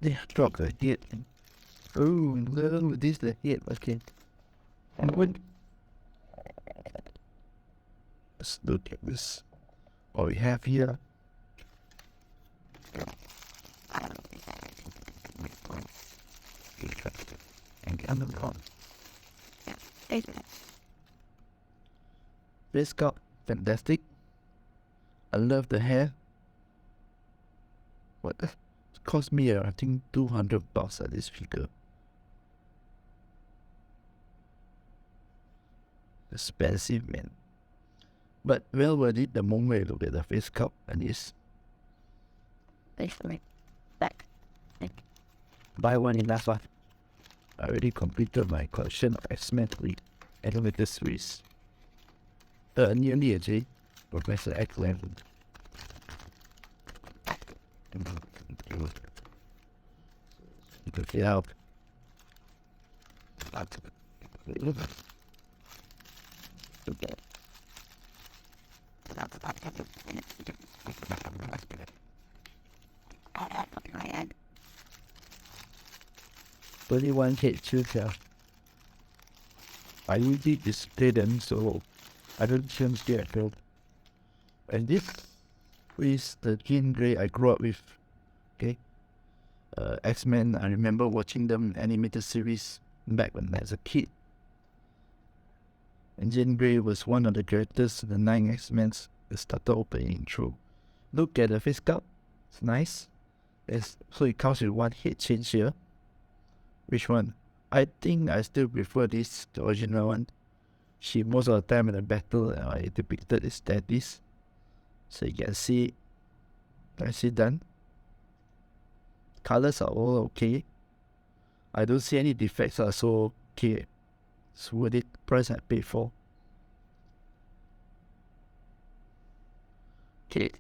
They drop the head. Oh, no, this is the head. Okay. And what? Let's look at this. What we have here. And on. This cup, fantastic. I love the hair. What? It cost me, I think, $200 at this figure. Expensive, man. But well worth it the moment you look at the face cup and this. Thanks for me. Back. Buy one in last one. I already completed my collection of X-Men animated series. Nearly actually. Professor X-Men. Look it out. Only one head shooter. I usually display them so I don't change their field. And this is the Jean Grey I grew up with. Okay. X-Men, I remember watching them animated series back when I was a kid. And Jean Grey was one of the characters in the 9 X-Men that started opening through. Look at the face cup. It's nice. So it comes with one head change here. Which one? I think I still prefer this, the original one. Most of the time in the battle, I depicted is that this. So you can see, nicely done. Colors are all okay. I don't see any defects, so okay. It's worth it, price I paid for. Okay.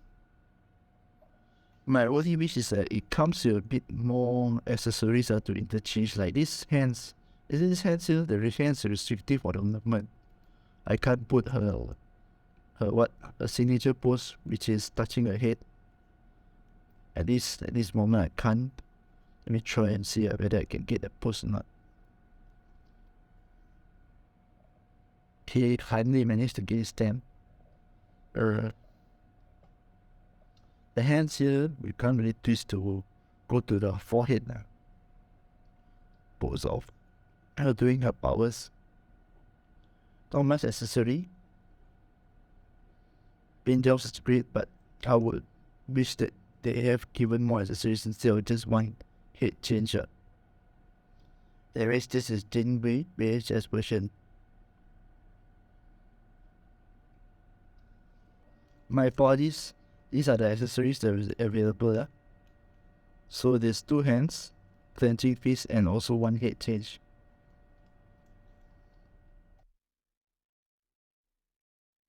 My only wish is that it comes with a bit more accessories to interchange, like these hands. This hands here, the hands are restrictive for the movement. I can't put her signature pose, which is touching her head. At this moment, I can't. Let me try and see whether I can get the pose or not. He finally managed to get his stamp. The hands here, we can't really twist to go to the forehead now. Pose of her doing her powers. Not much accessory. Paint jobs is great, but I would wish that they have given more accessories instead of just one head changer. The rest, this is Jean Grey VHS version. My apologies. These are the accessories that is available. So there's 2 hands, clenching fist, and also one head change.